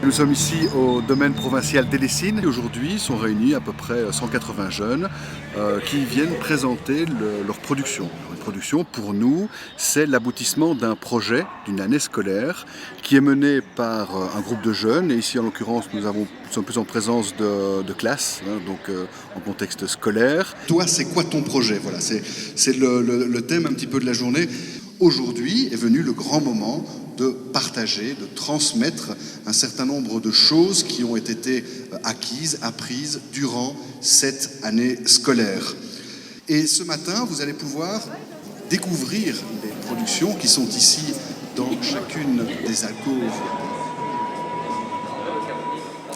Nous sommes ici au domaine provincial d'Hélessines et aujourd'hui sont réunis à peu près 180 jeunes qui viennent présenter leur production. Une production, pour nous, c'est l'aboutissement d'un projet, d'une année scolaire qui est mené par un groupe de jeunes. Et ici, en l'occurrence, nous sommes plus en présence de classes, donc en contexte scolaire. Toi, c'est quoi ton projet? Voilà, c'est le thème un petit peu de la journée. Aujourd'hui est venu le grand moment de partager, de transmettre un certain nombre de choses qui ont été acquises, apprises durant cette année scolaire. Et ce matin, vous allez pouvoir découvrir les productions qui sont ici dans chacune des alcôves.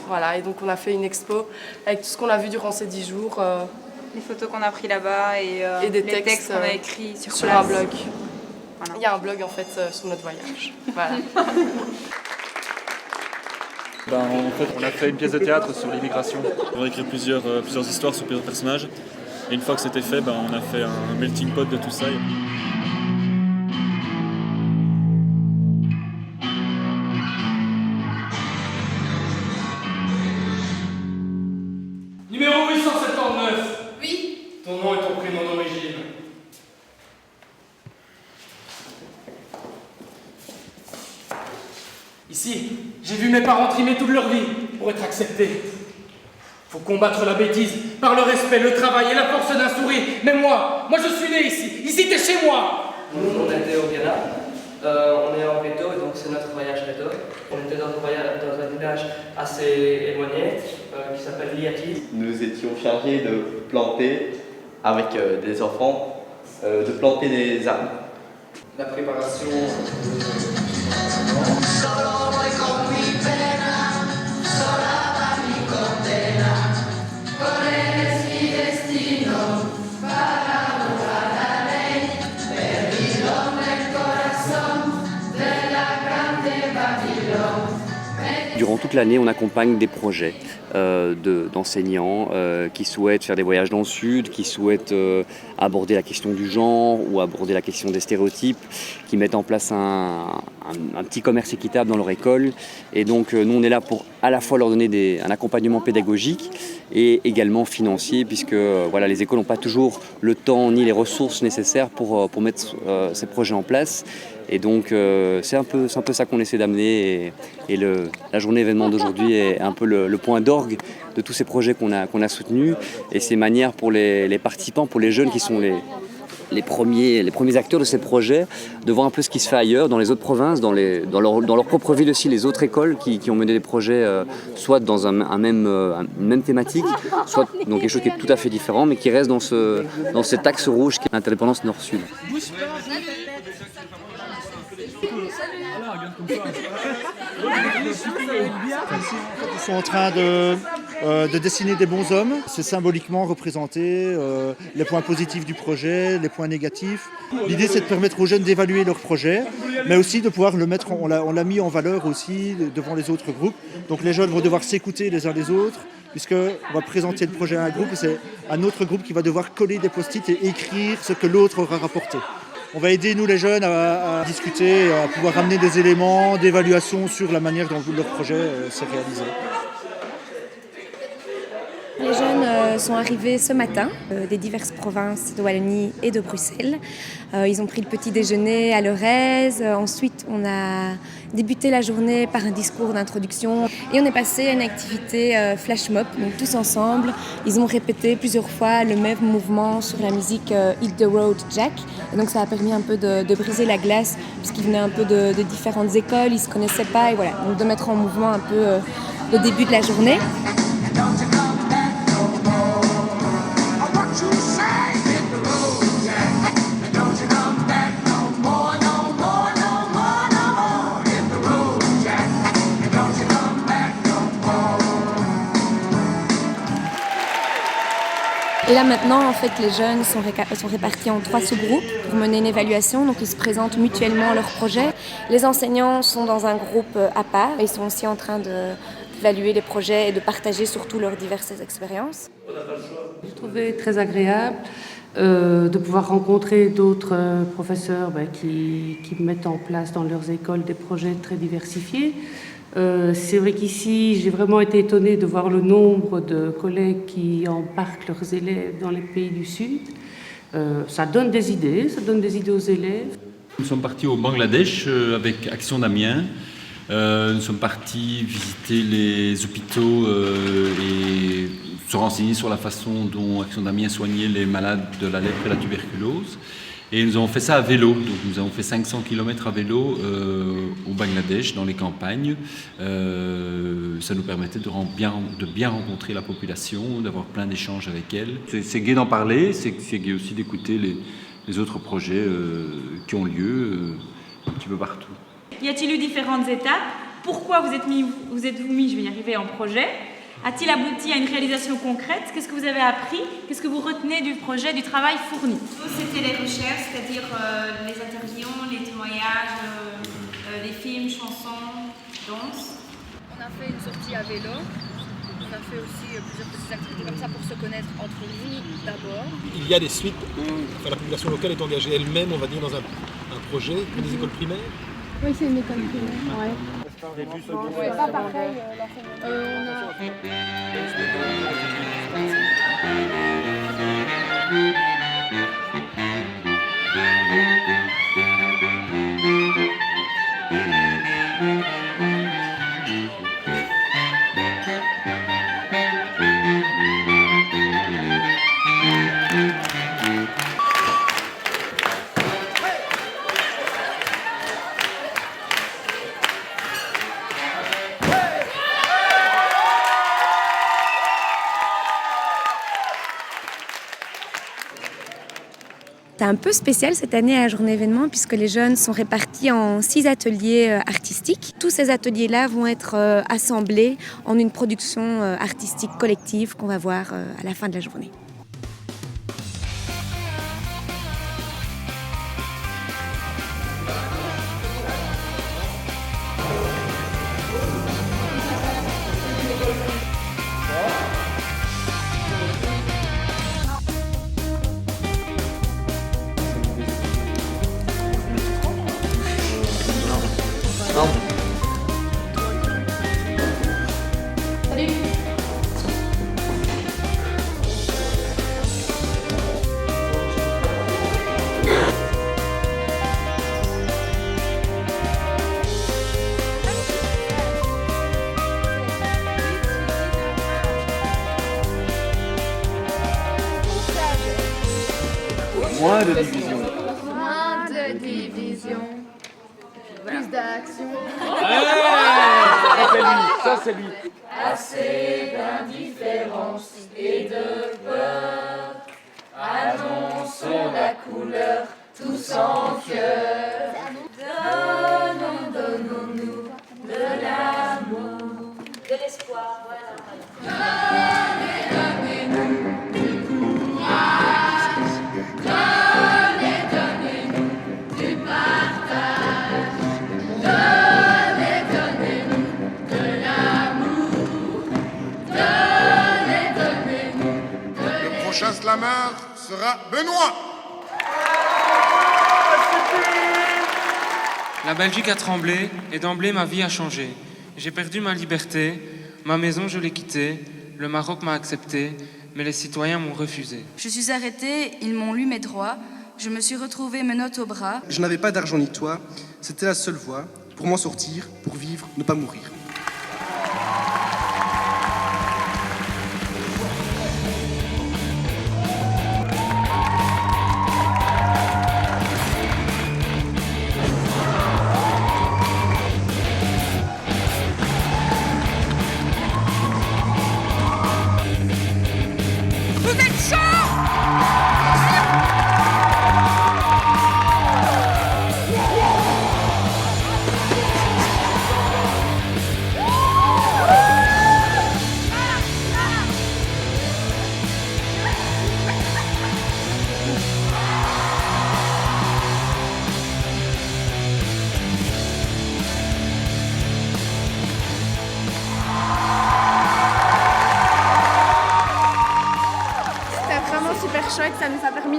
Voilà, et donc on a fait une expo avec tout ce qu'on a vu durant ces 10 jours. Les photos qu'on a pris là-bas et des les textes qu'on a écrits sur un blog. Voilà. Il y a un blog en fait sur notre voyage. Voilà. En fait, on a fait une pièce de théâtre sur l'immigration. On a écrit plusieurs histoires sur plusieurs personnages. Et une fois que c'était fait, on a fait un melting pot de tout ça. Numéro 879. Oui. Ton nom et ton prénom d'origine. Ici, j'ai vu mes parents trimer toute leur vie pour être acceptés. Faut combattre la bêtise par le respect, le travail et la force d'un sourire. Mais moi je suis né ici. Ici, t'es chez moi. Nous, on était au Ghana. On est en Veto, donc c'est notre voyage Veto. On était dans un village assez éloigné qui s'appelle Liati. Nous étions chargés de planter, avec des enfants, de planter des arbres. La préparation. Durant toute l'année, on accompagne des projets d'enseignants qui souhaitent faire des voyages dans le sud, qui souhaitent aborder la question du genre ou aborder la question des stéréotypes, qui mettent en place un petit commerce équitable dans leur école. Et donc nous, on est là pour à la fois leur donner un accompagnement pédagogique et également financier, puisque voilà, les écoles n'ont pas toujours le temps ni les ressources nécessaires pour mettre ces projets en place. Et donc c'est un peu ça qu'on essaie d'amener et la journée événement d'aujourd'hui est un peu le point d'orgue de tous ces projets qu'on a soutenus et ces manières pour les participants, pour les jeunes qui sont les premiers acteurs de ces projets, de voir un peu ce qui se fait ailleurs, dans les autres provinces, dans leur propre ville aussi, les autres écoles qui ont mené des projets soit dans une même thématique, soit dans quelque chose qui est tout à fait différent, mais qui reste dans cet axe rouge qui est l'interdépendance nord-sud. Ils sont en train de dessiner des bonshommes. C'est symboliquement représenté les points positifs du projet, les points négatifs. L'idée, c'est de permettre aux jeunes d'évaluer leur projet, mais aussi de pouvoir le mettre, on l'a mis en valeur aussi devant les autres groupes. Donc les jeunes vont devoir s'écouter les uns les autres, puisqu'on va présenter le projet à un groupe et c'est un autre groupe qui va devoir coller des post-it et écrire ce que l'autre aura rapporté. On va aider, nous les jeunes, à discuter, à pouvoir ramener des éléments d'évaluation sur la manière dont leur projet s'est réalisé. Les jeunes sont arrivés ce matin des diverses provinces de Wallonie et de Bruxelles. Ils ont pris le petit déjeuner à leur aise. Ensuite, on a débuté la journée par un discours d'introduction et on est passé à une activité flash mob, donc tous ensemble. Ils ont répété plusieurs fois le même mouvement sur la musique Hit the Road Jack. Et donc ça a permis un peu de briser la glace puisqu'ils venaient un peu de différentes écoles, ils ne se connaissaient pas et voilà, donc de mettre en mouvement un peu le début de la journée. Et là maintenant, en fait, les jeunes sont répartis en 3 sous-groupes pour mener une évaluation. Donc ils se présentent mutuellement leurs projets. Les enseignants sont dans un groupe à part. Ils sont aussi en train d'évaluer les projets et de partager surtout leurs diverses expériences. Je trouvais très agréable de pouvoir rencontrer d'autres professeurs qui mettent en place dans leurs écoles des projets très diversifiés. C'est vrai qu'ici, j'ai vraiment été étonnée de voir le nombre de collègues qui embarquent leurs élèves dans les pays du Sud. Ça donne des idées aux élèves. Nous sommes partis au Bangladesh avec Action d'Amiens. Nous sommes partis visiter les hôpitaux et se renseigner sur la façon dont Action d'Amiens soignait les malades de la lèpre et la tuberculose. Et nous avons fait ça à vélo. Donc nous avons fait 500 km à vélo au Bangladesh, dans les campagnes. Ça nous permettait de bien rencontrer la population, d'avoir plein d'échanges avec elle. C'est gai d'en parler, c'est gai aussi d'écouter les autres projets qui ont lieu un petit peu partout. Y a-t-il eu différentes étapes? Pourquoi vous êtes-vous mis, je vais y arriver, en projet? A-t-il abouti à une réalisation concrète? Qu'est-ce que vous avez appris? Qu'est-ce que vous retenez du projet, du travail fourni? C'était les recherches, c'est-à-dire les interviews, les témoignages, les films, chansons, danse. On a fait une sortie à vélo. On a fait aussi plusieurs petites activités comme ça pour se connaître entre nous d'abord. Il y a des suites où la population locale est engagée elle-même, on va dire, dans un projet, comme des écoles primaires. Oui, c'est une école primaire, ouais. C'est pas pareil, C'est un peu spécial cette année à la journée événement puisque les jeunes sont répartis en 6 ateliers artistiques. Tous ces ateliers-là vont être assemblés en une production artistique collective qu'on va voir à la fin de la journée. Moins de division. Moins de division. Plus d'action. Ça c'est lui. Assez d'indifférence et de peur. Annonçons la couleur tous en cœur. Donnons-nous de l'amour, de l'espoir, voilà. Donnez-nous du courage. Donnez-nous du partage. Donnez-nous de l'amour. Donnez-nous de Le prochain slammer sera Benoît. La Belgique a tremblé et d'emblée ma vie a changé. J'ai perdu ma liberté, ma maison je l'ai quittée, le Maroc m'a accepté, mais les citoyens m'ont refusé. Je suis arrêtée, ils m'ont lu mes droits, je me suis retrouvée menottes au bras. Je n'avais pas d'argent ni toit, c'était la seule voie pour m'en sortir, pour vivre, ne pas mourir.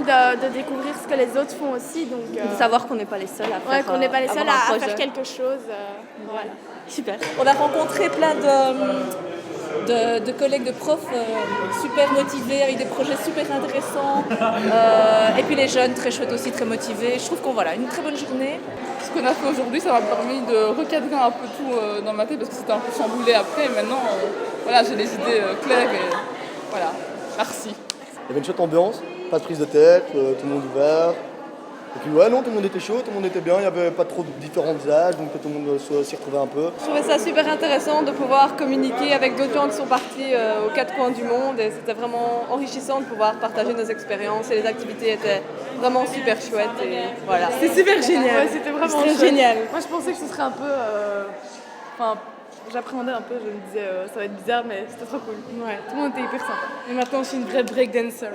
de découvrir ce que les autres font aussi. Donc, de savoir qu'on n'est pas les seuls à faire, qu'on n'est pas les seuls avoir un à faire projet. quelque chose. Voilà. Super. On a rencontré plein de collègues de profs super motivés, avec des projets super intéressants. Et puis les jeunes, très chouettes aussi, très motivés. Je trouve qu'on voilà, une très bonne journée. Ce qu'on a fait aujourd'hui, ça m'a permis de recadrer un peu tout dans ma tête parce que c'était un peu chamboulé après. Et maintenant, voilà, j'ai les idées claires et voilà, merci. Il y avait une chouette ambiance, pas de prise de tête, tout le monde ouvert. Et puis ouais, non, tout le monde était chaud, tout le monde était bien, il n'y avait pas trop de différents âges, donc tout le monde s'y retrouvait un peu. Je trouvais ça super intéressant de pouvoir communiquer avec d'autres gens qui sont partis aux quatre coins du monde. Et c'était vraiment enrichissant de pouvoir partager nos expériences. Et les activités étaient vraiment super chouettes. Et voilà. C'était super génial. Ouais, c'était vraiment C'était chouette. génial. Moi, je pensais que ce serait un peu... Enfin, j'appréhendais un peu, je me disais ça va être bizarre, mais c'était trop cool. Ouais. Tout le monde était hyper sympa. Et maintenant, je suis une vraie breakdancer.